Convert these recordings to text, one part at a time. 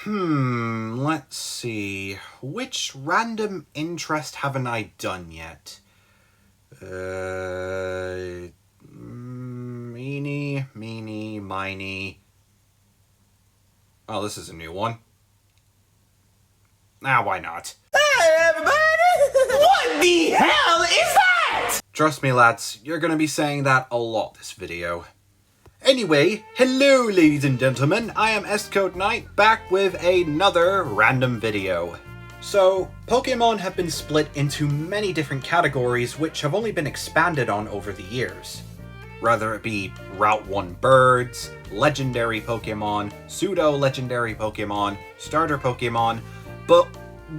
Let's see. Which random interest haven't I done yet? Meeny, miny. Oh, this is a new one. Why not? Hey, everybody! What the hell is that? Trust me, lads, you're gonna be saying that a lot this video. Anyway, hello ladies and gentlemen, I am S-Code Knight, back with another random video. So, Pokemon have been split into many different categories which have only been expanded on over the years. Whether it be Route 1 birds, legendary Pokemon, pseudo-legendary Pokemon, starter Pokemon, but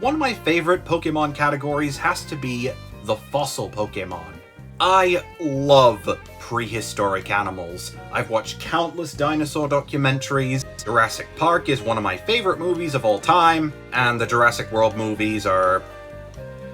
one of my favorite Pokemon categories has to be the fossil Pokemon. I love prehistoric animals. I've watched countless dinosaur documentaries. Jurassic Park is one of my favorite movies of all time, and the Jurassic World movies are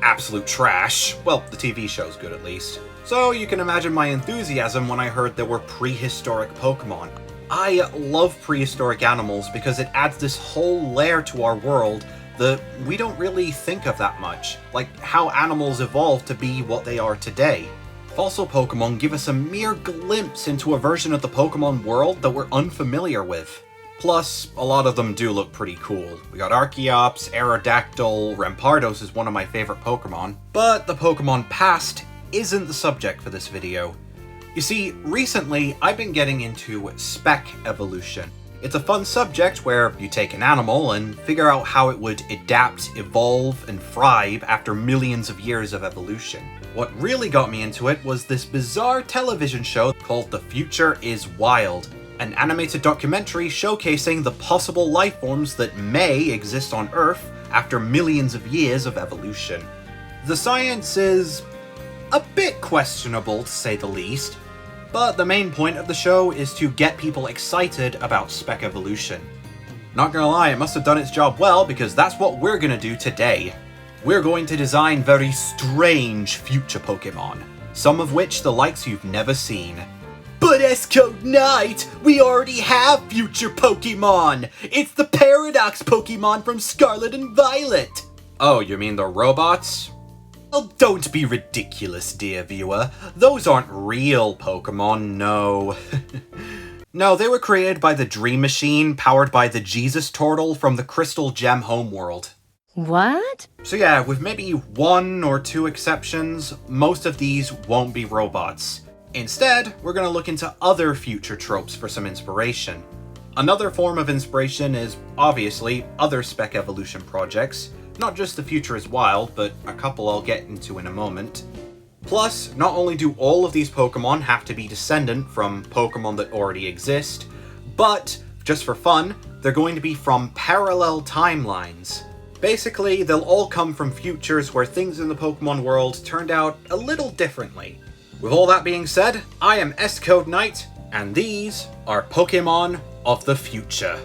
absolute trash. Well, the TV show's good at least. So you can imagine my enthusiasm when I heard there were prehistoric Pokemon. I love prehistoric animals because it adds this whole layer to our world that we don't really think of that much, like how animals evolved to be what they are today. Fossil Pokemon give us a mere glimpse into a version of the Pokemon world that we're unfamiliar with. Plus, a lot of them do look pretty cool. We got Archeops, Aerodactyl, Rampardos is one of my favorite Pokemon. But the Pokemon past isn't the subject for this video. You see, recently I've been getting into spec evolution. It's a fun subject where you take an animal and figure out how it would adapt, evolve, and thrive after millions of years of evolution. What really got me into it was this bizarre television show called The Future is Wild, an animated documentary showcasing the possible life forms that may exist on Earth after millions of years of evolution. The science is a bit questionable, to say the least, but the main point of the show is to get people excited about spec evolution. Not gonna lie, it must have done its job well, because that's what we're gonna do today. We're going to design very strange future Pokemon, some of which the likes you've never seen. But S-Code Knight, we already have future Pokemon! It's the Paradox Pokemon from Scarlet and Violet! Oh, you mean the robots? Well, don't be ridiculous, dear viewer. Those aren't real Pokemon, no. No, they were created by the Dream Machine, powered by the Jesus Turtle from the Crystal Gem homeworld. What? So yeah, with maybe one or two exceptions, most of these won't be robots. Instead, we're gonna look into other future tropes for some inspiration. Another form of inspiration is, obviously, other spec evolution projects. Not just The Future is Wild, but a couple I'll get into in a moment. Plus, not only do all of these Pokemon have to be descendant from Pokemon that already exist, but, just for fun, they're going to be from parallel timelines. Basically, they'll all come from futures where things in the Pokemon world turned out a little differently. With all that being said, I am S-Code Knight, and these are Pokemon of the future.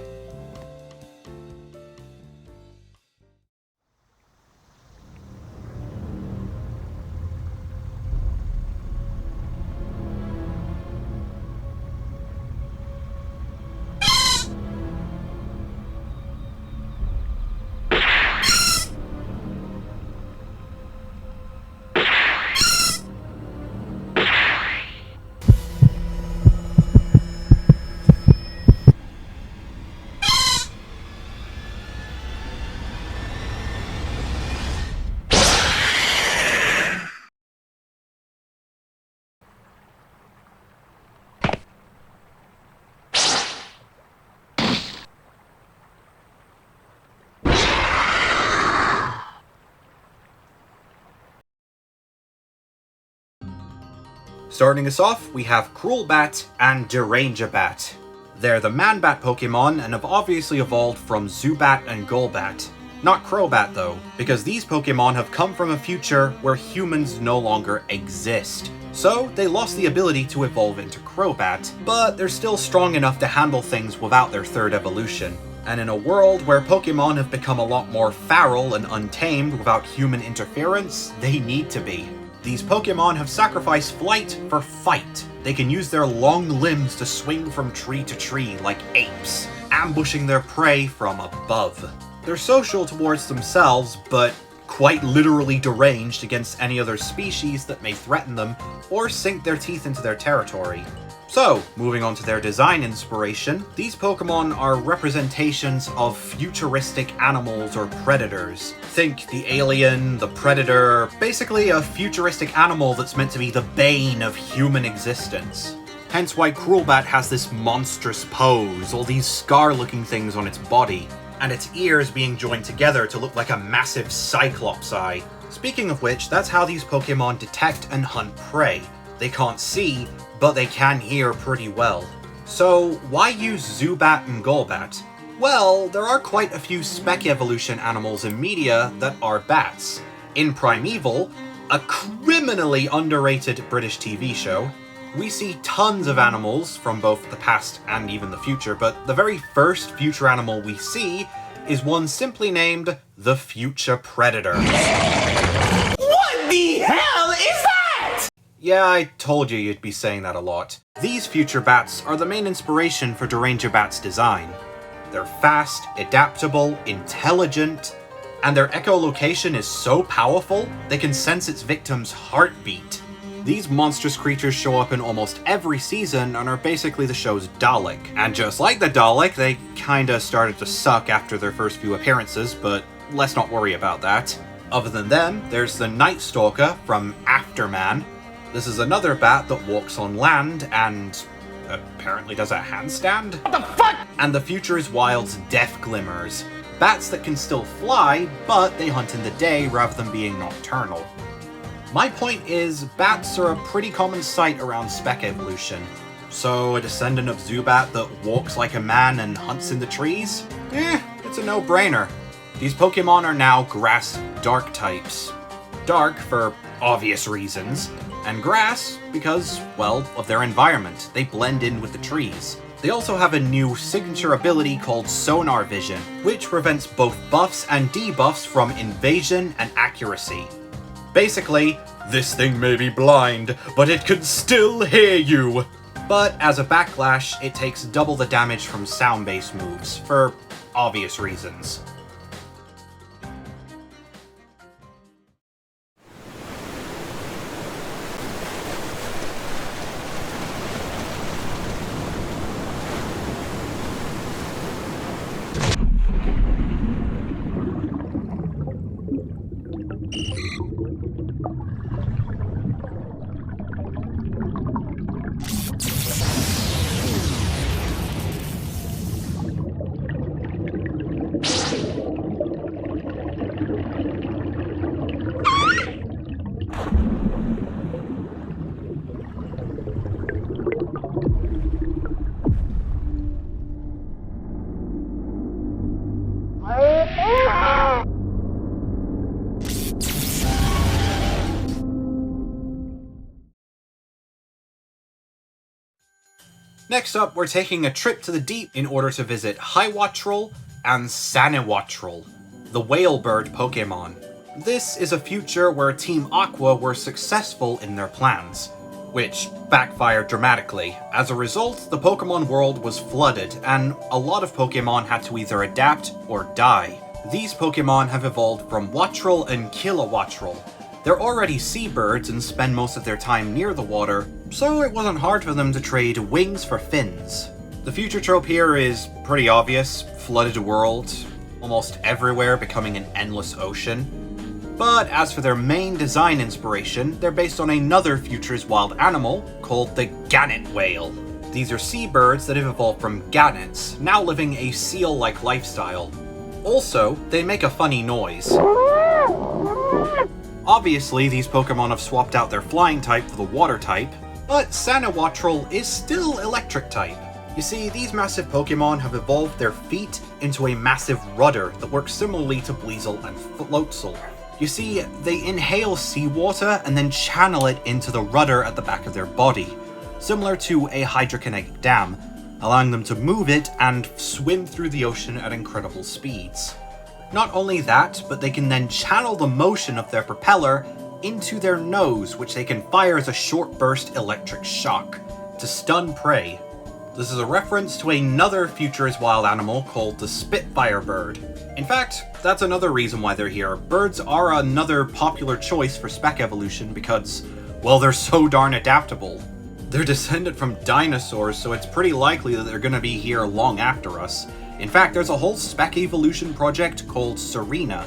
Starting us off, we have Cruelbat and Derangerbat. They're the Man-Bat Pokemon and have obviously evolved from Zubat and Golbat. Not Crobat though, because these Pokemon have come from a future where humans no longer exist. So they lost the ability to evolve into Crobat, but they're still strong enough to handle things without their third evolution. And in a world where Pokemon have become a lot more feral and untamed without human interference, they need to be. These Pokemon have sacrificed flight for fight. They can use their long limbs to swing from tree to tree like apes. ambushing their prey from above. They're social towards themselves, but quite literally deranged against any other species that may threaten them or sink their teeth into their territory. So, moving on to their design inspiration, these Pokemon are representations of futuristic animals or predators. Think the alien, the predator, basically a futuristic animal that's meant to be the bane of human existence. Hence why Crobat has this monstrous pose, all these scar-looking things on its body, and its ears being joined together to look like a massive Cyclops eye. Speaking of which, that's how these Pokemon detect and hunt prey. They can't see, but they can hear pretty well. So why use Zubat and Golbat? Well, there are quite a few spec evolution animals in media that are bats. In Primeval, a criminally underrated British TV show, we see tons of animals from both the past and even the future, but the very first future animal we see is one simply named the Future Predator. What the hell is that? Yeah, I told you'd be saying that a lot. These future bats are the main inspiration for Deranger Bat's design. They're fast, adaptable, intelligent, and their echolocation is so powerful they can sense its victim's heartbeat. These monstrous creatures show up in almost every season and are basically the show's Dalek. And just like the Dalek, they kinda started to suck after their first few appearances, but let's not worry about that. Other than them, there's the Night Stalker from Afterman. This is another bat that walks on land and apparently does a handstand? What the fuck? And the Future Wild's Death Glimmers. Bats that can still fly, but they hunt in the day rather than being nocturnal. My point is, bats are a pretty common sight around spec evolution. So a descendant of Zubat that walks like a man and hunts in the trees? It's a no-brainer. These Pokemon are now grass dark types. Dark for obvious reasons, and grass because, well, of their environment. They blend in with the trees. They also have a new signature ability called Sonar Vision, which prevents both buffs and debuffs from invasion and accuracy. Basically, this thing may be blind, but it can still hear you! But as a backlash, it takes double the damage from sound-based moves, for obvious reasons. Next up, we're taking a trip to the deep in order to visit Highwattrel and Sanewattrel, the whale bird Pokemon. This is a future where Team Aqua were successful in their plans, which backfired dramatically. As a result, the Pokemon world was flooded, and a lot of Pokemon had to either adapt or die. These Pokemon have evolved from Wattrel and Kilowattrel. They're already seabirds and spend most of their time near the water, so it wasn't hard for them to trade wings for fins. The future trope here is pretty obvious: flooded world, almost everywhere becoming an endless ocean. But as for their main design inspiration, they're based on another Future's wild animal called the gannet whale. These are seabirds that have evolved from gannets, now living a seal-like lifestyle. Also, they make a funny noise. Obviously, these Pokemon have swapped out their flying type for the water type, but Sanewattrel is still electric type. You see, these massive Pokemon have evolved their feet into a massive rudder that works similarly to Bleasel and Floatzel. You see, they inhale seawater and then channel it into the rudder at the back of their body, similar to a hydrokinetic dam, allowing them to move it and swim through the ocean at incredible speeds. Not only that, but they can then channel the motion of their propeller into their nose, which they can fire as a short burst electric shock to stun prey. The This is a reference to another Futurist wild animal called the Spitfire bird. In fact, that's another reason why they're here. Birds are another popular choice for spec evolution because, well, they're so darn adaptable. They're descended from dinosaurs, so it's pretty likely that they're gonna be here long after us. In fact, there's a whole spec evolution project called Serena,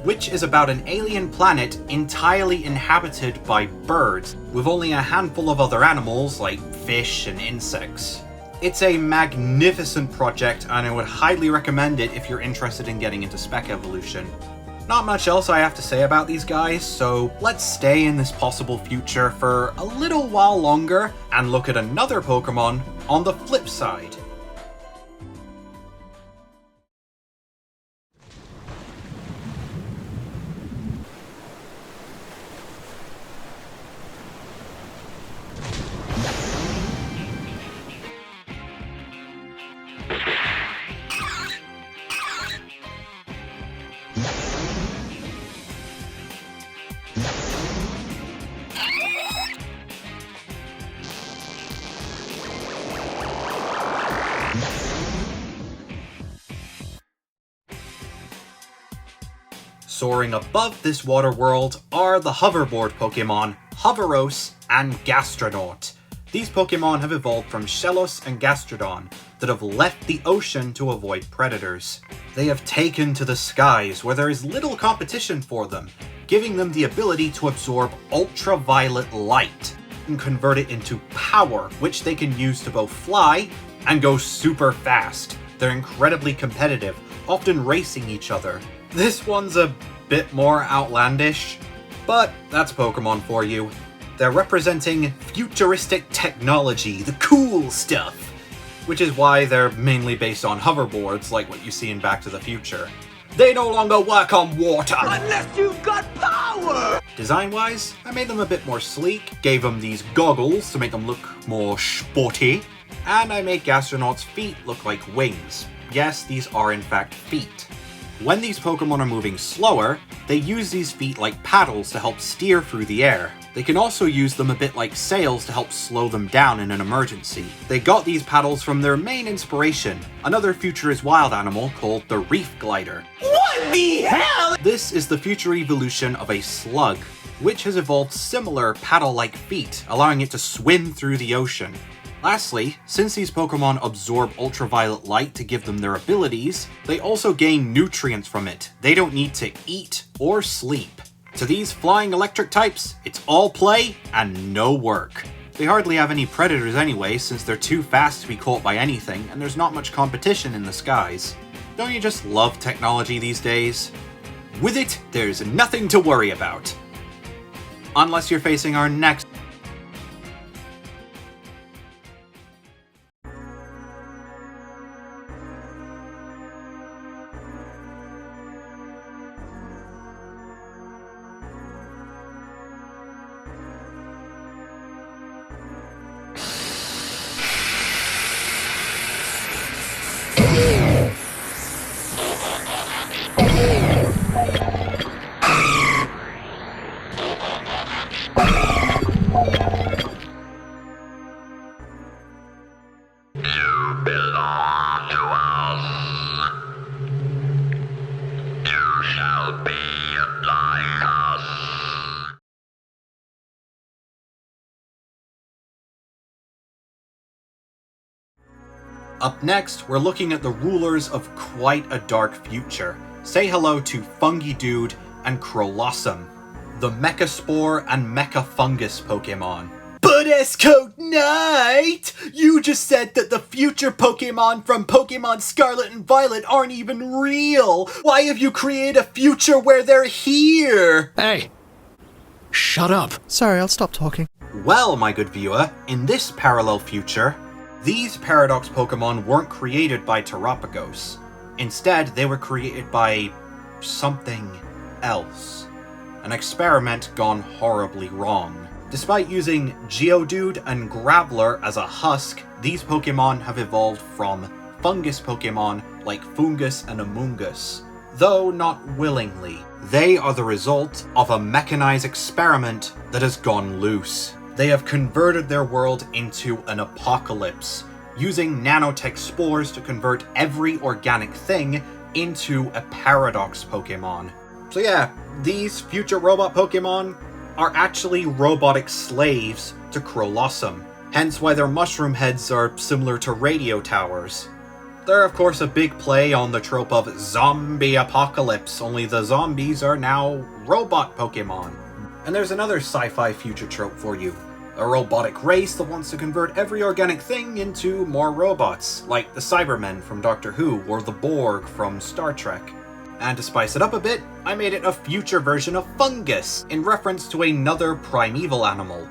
which is about an alien planet entirely inhabited by birds, with only a handful of other animals like fish and insects. It's a magnificent project, and I would highly recommend it if you're interested in getting into spec evolution. Not much else I have to say about these guys, so let's stay in this possible future for a little while longer and look at another Pokemon on the flip side. Soaring above this water world are the hoverboard Pokemon Hoveros and Gastronaut. These Pokemon have evolved from Shellos and Gastrodon that have left the ocean to avoid predators. They have taken to the skies where there is little competition for them, giving them the ability to absorb ultraviolet light and convert it into power, which they can use to both fly and go super fast. They're incredibly competitive, often racing each other. This one's a bit more outlandish, but that's Pokemon for you. They're representing futuristic technology, the cool stuff, which is why they're mainly based on hoverboards like what you see in Back to the Future. They no longer work on water! Unless you've got power! Design-wise, I made them a bit more sleek, gave them these goggles to make them look more sporty, and I made Gastronaut's feet look like wings. Yes, these are in fact feet. When these Pokemon are moving slower, they use these feet like paddles to help steer through the air. They can also use them a bit like sails to help slow them down in an emergency. They got these paddles from their main inspiration, another Futurist wild animal called the Reef Glider. What the hell? This is the future evolution of a slug, which has evolved similar paddle-like feet, allowing it to swim through the ocean. Lastly, since these Pokemon absorb ultraviolet light to give them their abilities, they also gain nutrients from it. They don't need to eat or sleep. To these flying electric types, it's all play and no work. They hardly have any predators anyway, since they're too fast to be caught by anything, and there's not much competition in the skies. Don't you just love technology these days? With it, there's nothing to worry about. Unless you're facing our next Up next, we're looking at the rulers of quite a dark future. Say hello to Fungi Dude and Crolossum, the Mechaspore and Mechafungus Pokemon. But S-Code Knight! You just said that the future Pokemon from Pokemon Scarlet and Violet aren't even real! Why have you created a future where they're here? Hey! Shut up! Sorry, I'll stop talking. Well, my good viewer, in this parallel future, these Paradox Pokemon weren't created by Terapagos. Instead, they were created by something else. An experiment gone horribly wrong. Despite using Geodude and Graveler as a husk, these Pokemon have evolved from fungus Pokemon like Fungus and Amoonguss, though not willingly. They are the result of a mechanized experiment that has gone loose. They have converted their world into an apocalypse, using nanotech spores to convert every organic thing into a paradox Pokemon. So yeah, these future robot Pokemon are actually robotic slaves to Crolossum, hence why their mushroom heads are similar to radio towers. They're of course a big play on the trope of zombie apocalypse, only the zombies are now robot Pokemon. And there's another sci-fi future trope for you. A robotic race that wants to convert every organic thing into more robots, like the Cybermen from Doctor Who or the Borg from Star Trek. And to spice it up a bit, I made it a future version of fungus, in reference to another primeval animal.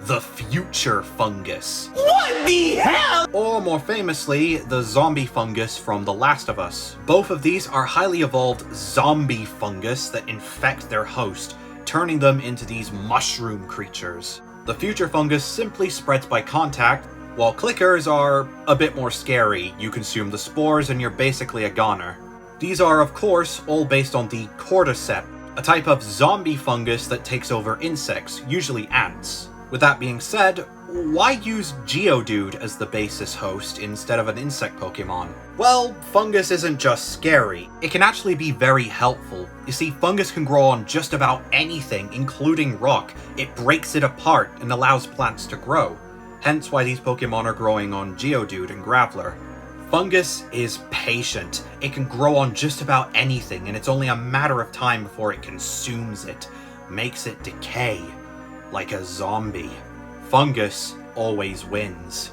The future fungus. What the hell? Or more famously, the zombie fungus from The Last of Us. Both of these are highly evolved zombie fungus that infect their host, turning them into these mushroom creatures. The future fungus simply spreads by contact, while clickers are a bit more scary. You consume the spores and you're basically a goner. These are of course all based on the cordyceps, a type of zombie fungus that takes over insects, usually ants. With that being said, why use Geodude as the basis host instead of an insect Pokemon? Well, fungus isn't just scary, it can actually be very helpful. You see, fungus can grow on just about anything, including rock. It breaks it apart and allows plants to grow. Hence why these Pokemon are growing on Geodude and Graveler. Fungus is patient. It can grow on just about anything, and it's only a matter of time before it consumes it, makes it decay. Like a zombie. Fungus always wins.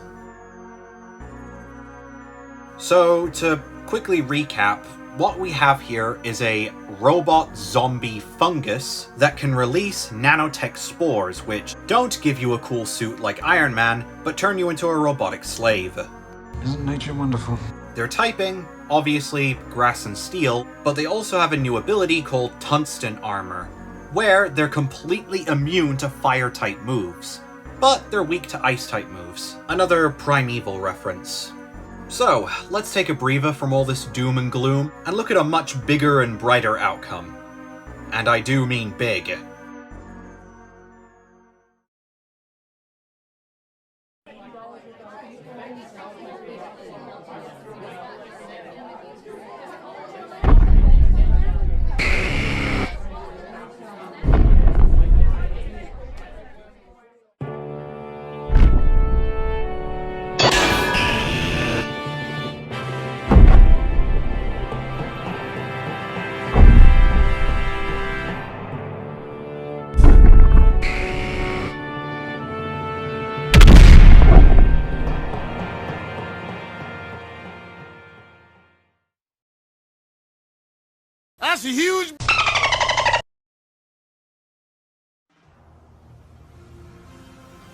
So, to quickly recap, what we have here is a robot zombie fungus that can release nanotech spores, which don't give you a cool suit like Iron Man, but turn you into a robotic slave. Isn't nature wonderful? Their typing, obviously grass and steel, but they also have a new ability called tungsten armor, where they're completely immune to fire-type moves, but they're weak to ice-type moves. Another primeval reference. So, let's take a breather from all this doom and gloom, and look at a much bigger and brighter outcome. And I do mean big. That's a huge...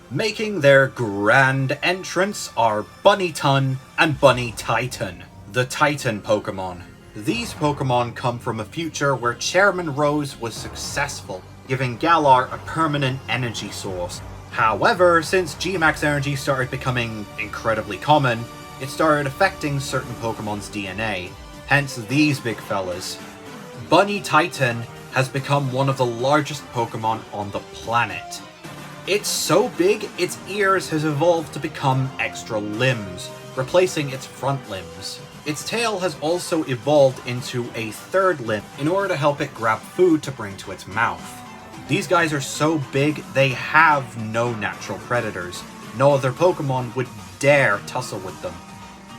Making their grand entrance are Bunnyton and Bunny Titan, the Titan Pokemon. These Pokemon come from a future where Chairman Rose was successful, giving Galar a permanent energy source. However, since G-Max energy started becoming incredibly common, it started affecting certain Pokemon's DNA, hence these big fellas. Bunny Titan has become one of the largest Pokemon on the planet. It's so big, its ears has evolved to become extra limbs, replacing its front limbs. Its tail has also evolved into a third limb in order to help it grab food to bring to its mouth. These guys are so big, they have no natural predators. No other Pokemon would dare tussle with them.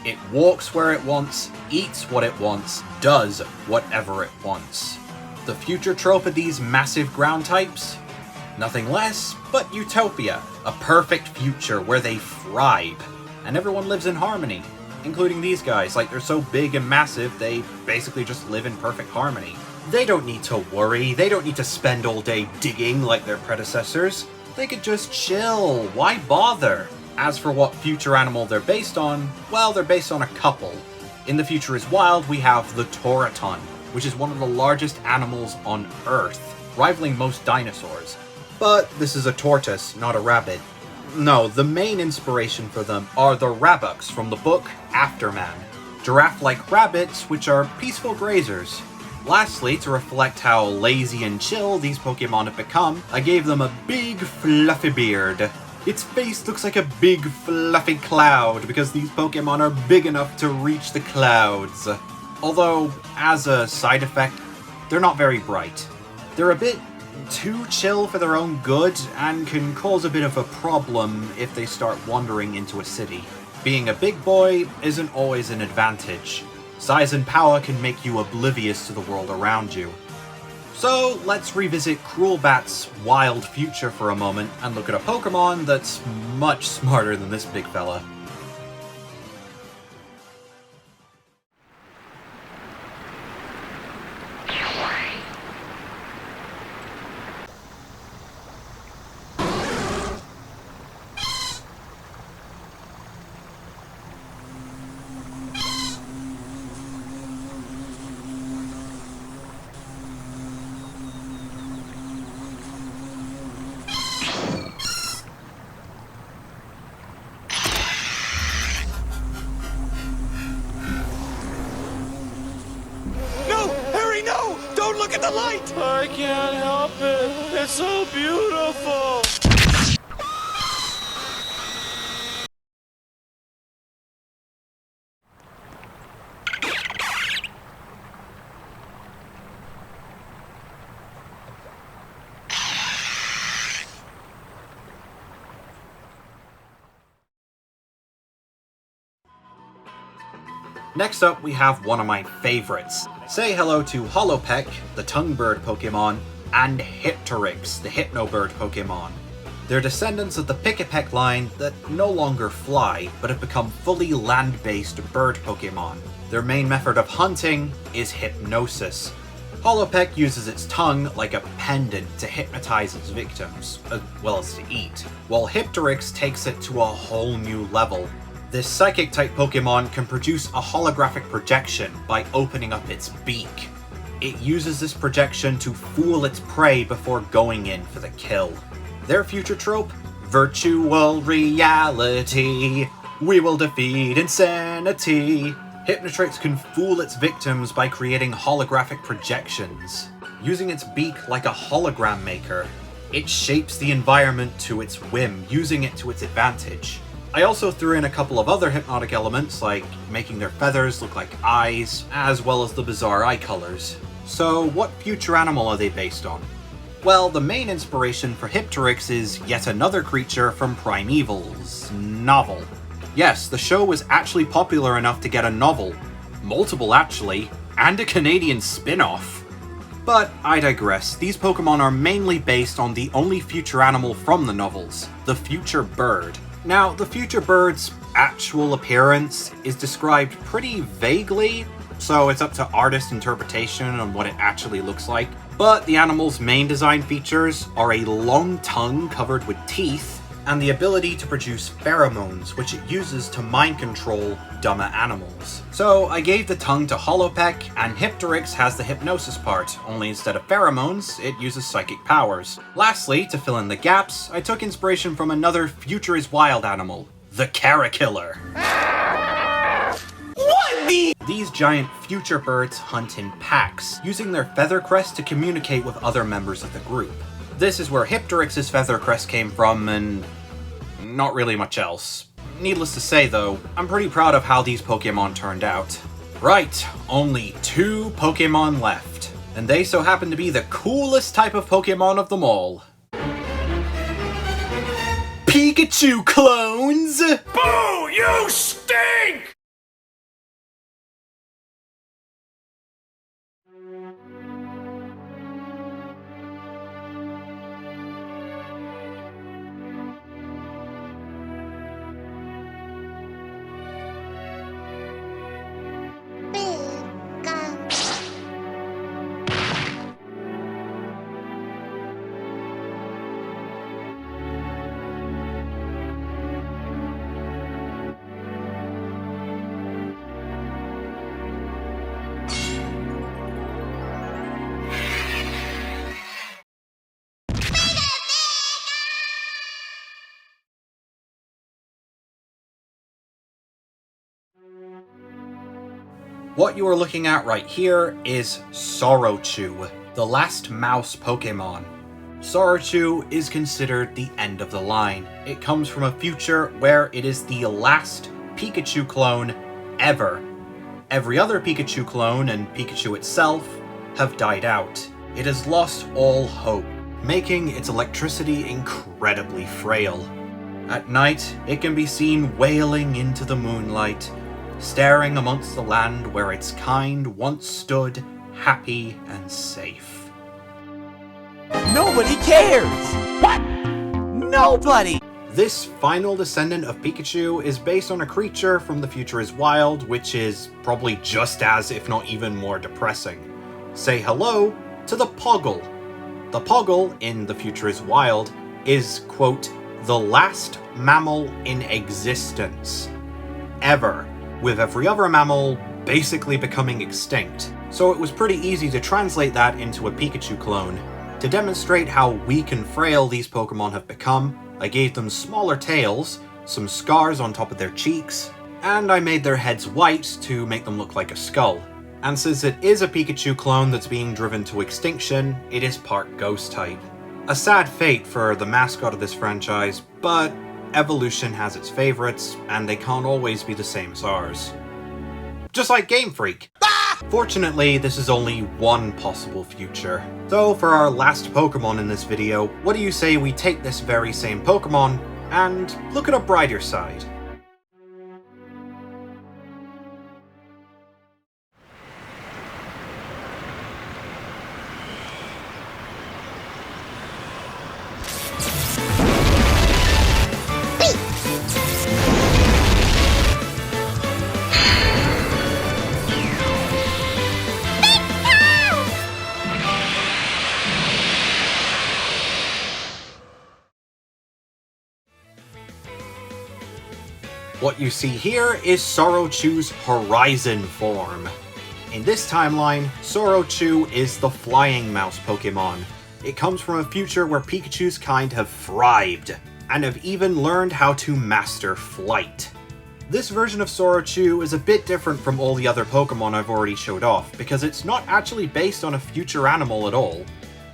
It walks where it wants, eats what it wants, does whatever it wants. The future trope of these massive ground types? Nothing less but utopia, a perfect future where they thrive, and everyone lives in harmony, including these guys. Like, they're so big and massive, they basically just live in perfect harmony. They don't need to worry, they don't need to spend all day digging like their predecessors. They could just chill, why bother? As for what future animal they're based on, well, they're based on a couple. In The Future is Wild, we have the Tauroton, which is one of the largest animals on Earth, rivaling most dinosaurs. But this is a tortoise, not a rabbit. No, the main inspiration for them are the Rabucks from the book Afterman, giraffe-like rabbits which are peaceful grazers. Lastly, to reflect how lazy and chill these Pokemon have become, I gave them a big fluffy beard. Its face looks like a big fluffy cloud because these Pokemon are big enough to reach the clouds. Although, as a side effect, they're not very bright. They're a bit too chill for their own good and can cause a bit of a problem if they start wandering into a city. Being a big boy isn't always an advantage. Size and power can make you oblivious to the world around you. So let's revisit Cruelbat's wild future for a moment and look at a Pokemon that's much smarter than this big fella. No! Harry, no! Don't look at the light! I can't help it. It's so beautiful. Next up, we have one of my favorites. Say hello to Hollowpeck, the Tonguebird Pokemon, and Hypterix, the Hypnobird Pokemon. They're descendants of the Pikipek line that no longer fly, but have become fully land-based bird Pokemon. Their main method of hunting is hypnosis. Hollowpeck uses its tongue like a pendant to hypnotize its victims, as well as to eat, while Hypterix takes it to a whole new level. This Psychic-type Pokemon can produce a holographic projection by opening up its beak. It uses this projection to fool its prey before going in for the kill. Their future trope? Virtual reality. We will defeat insanity. Hypnotrix can fool its victims by creating holographic projections. Using its beak like a hologram maker, it shapes the environment to its whim, using it to its advantage. I also threw in a couple of other hypnotic elements, like making their feathers look like eyes, as well as the bizarre eye colors. So what future animal are they based on? Well, the main inspiration for Hypterix is yet another creature from Primeval's novel. Yes, the show was actually popular enough to get a novel, multiple actually, and a Canadian spin-off. But I digress, these Pokemon are mainly based on the only future animal from the novels, the future bird. Now, the future bird's actual appearance is described pretty vaguely, so it's up to artist interpretation on what it actually looks like. But the animal's main design features are a long tongue covered with teeth, and the ability to produce pheromones, which it uses to mind control dumber animals. So I gave the tongue to Hollowpeck, and Hypterix has the hypnosis part, only instead of pheromones, it uses psychic powers. Lastly, to fill in the gaps, I took inspiration from another Future is Wild animal, the Caterpillar. These giant future birds hunt in packs, using their feather crest to communicate with other members of the group. This is where Hypterix's feather crest came from, and not really much else. Needless to say though, I'm pretty proud of how these Pokemon turned out. Right, only 2 Pokemon left, and they so happen to be the coolest type of Pokemon of them all. Pikachu clones! Boo! You stink! What you are looking at right here is Sorrowchew, the last mouse Pokemon. Sorochu is considered the end of the line. It comes from a future where it is the last Pikachu clone ever. Every other Pikachu clone and Pikachu itself have died out. It has lost all hope, making its electricity incredibly frail. At night, it can be seen wailing into the moonlight, staring amongst the land where its kind once stood happy and safe. Nobody cares! What? Nobody! This final descendant of Pikachu is based on a creature from The Future is Wild, which is probably just as, if not even more depressing. Say hello to the Poggle. The Poggle in The Future is Wild is, quote, the last mammal in existence. Ever. With every other mammal basically becoming extinct. So it was pretty easy to translate that into a Pikachu clone. To demonstrate how weak and frail these Pokemon have become, I gave them smaller tails, some scars on top of their cheeks, and I made their heads white to make them look like a skull. And since it is a Pikachu clone that's being driven to extinction, it is part ghost type. A sad fate for the mascot of this franchise, but evolution has its favorites, and they can't always be the same as ours. Just like Game Freak! Fortunately, this is only one possible future. So for our last Pokemon in this video, what do you say we take this very same Pokemon and look at a brighter side? What you see here is Sorochu's Horizon form. In this timeline, Sorochu is the Flying Mouse Pokemon. It comes from a future where Pikachu's kind have thrived, and have even learned how to master flight. This version of Sorochu is a bit different from all the other Pokemon I've already showed off, because it's not actually based on a future animal at all.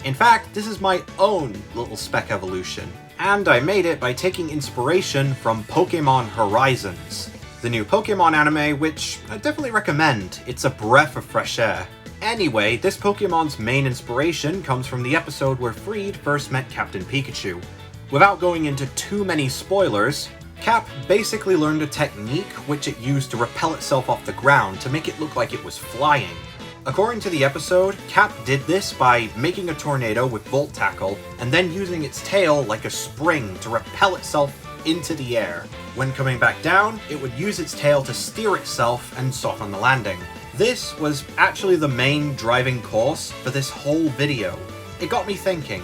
In fact, this is my own little spec evolution. And I made it by taking inspiration from Pokemon Horizons, the new Pokemon anime, which I definitely recommend. It's a breath of fresh air. Anyway, this Pokemon's main inspiration comes from the episode where Freed first met Captain Pikachu. Without going into too many spoilers, Cap basically learned a technique which it used to repel itself off the ground to make it look like it was flying. According to the episode, Cap did this by making a tornado with Volt Tackle, and then using its tail like a spring to repel itself into the air. When coming back down, it would use its tail to steer itself and soften the landing. This was actually the main driving force for this whole video. It got me thinking,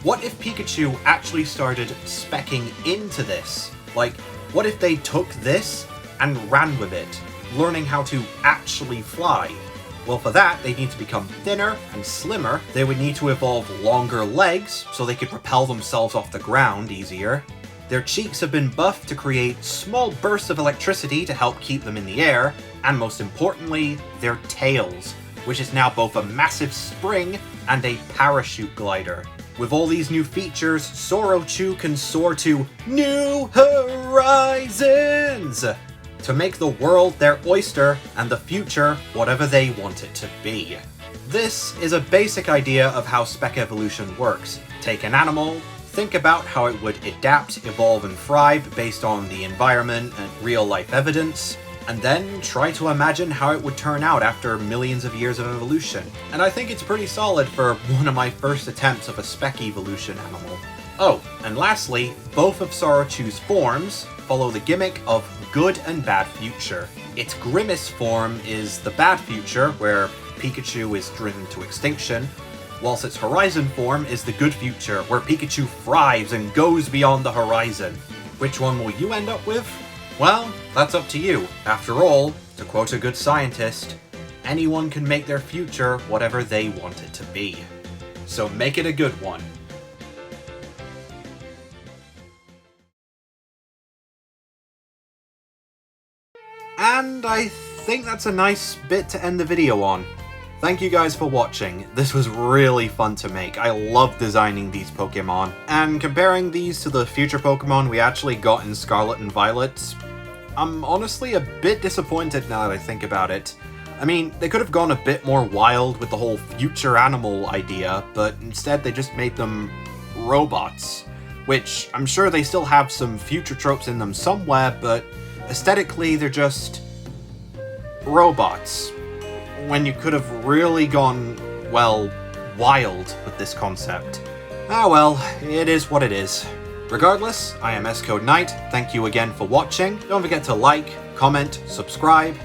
what if Pikachu actually started speccing into this? Like, what if they took this and ran with it, learning how to actually fly? Well, for that, they need to become thinner and slimmer. They would need to evolve longer legs so they could propel themselves off the ground easier. Their cheeks have been buffed to create small bursts of electricity to help keep them in the air. And most importantly, their tails, which is now both a massive spring and a parachute glider. With all these new features, Sorochu can soar to new horizons! To make the world their oyster and the future whatever they want it to be. This is a basic idea of how spec evolution works. Take an animal, think about how it would adapt, evolve, and thrive based on the environment and real-life evidence, and then try to imagine how it would turn out after millions of years of evolution. And I think it's pretty solid for one of my first attempts of a spec evolution animal. Oh, and lastly, both of Sorochu's forms follow the gimmick of good and bad future. Its Grimace form is the bad future, where Pikachu is driven to extinction, whilst its Horizon form is the good future, where Pikachu thrives and goes beyond the horizon. Which one will you end up with? Well, that's up to you. After all, to quote a good scientist, anyone can make their future whatever they want it to be. So make it a good one. And I think that's a nice bit to end the video on. Thank you guys for watching. This was really fun to make. I love designing these Pokemon. And comparing these to the future Pokemon we actually got in Scarlet and Violet, I'm honestly a bit disappointed now that I think about it. I mean, they could have gone a bit more wild with the whole future animal idea, but instead they just made them robots. Which, I'm sure they still have some future tropes in them somewhere, but aesthetically they're just robots. When you could have really gone, well, wild with this concept. Ah well, it is what it is. Regardless, I am S-Code Knight, thank you again for watching. Don't forget to like, comment, subscribe.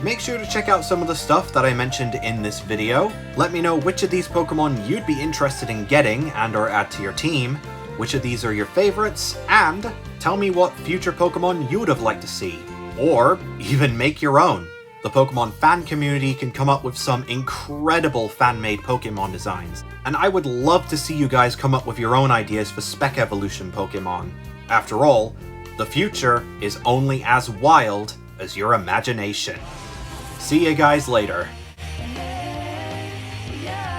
Make sure to check out some of the stuff that I mentioned in this video. Let me know which of these Pokemon you'd be interested in getting and or add to your team, which of these are your favorites, and tell me what future Pokemon you would have liked to see. Or even make your own. The Pokemon fan community can come up with some incredible fan-made Pokemon designs, and I would love to see you guys come up with your own ideas for spec evolution Pokemon. After all, the future is only as wild as your imagination. See you guys later. Yeah.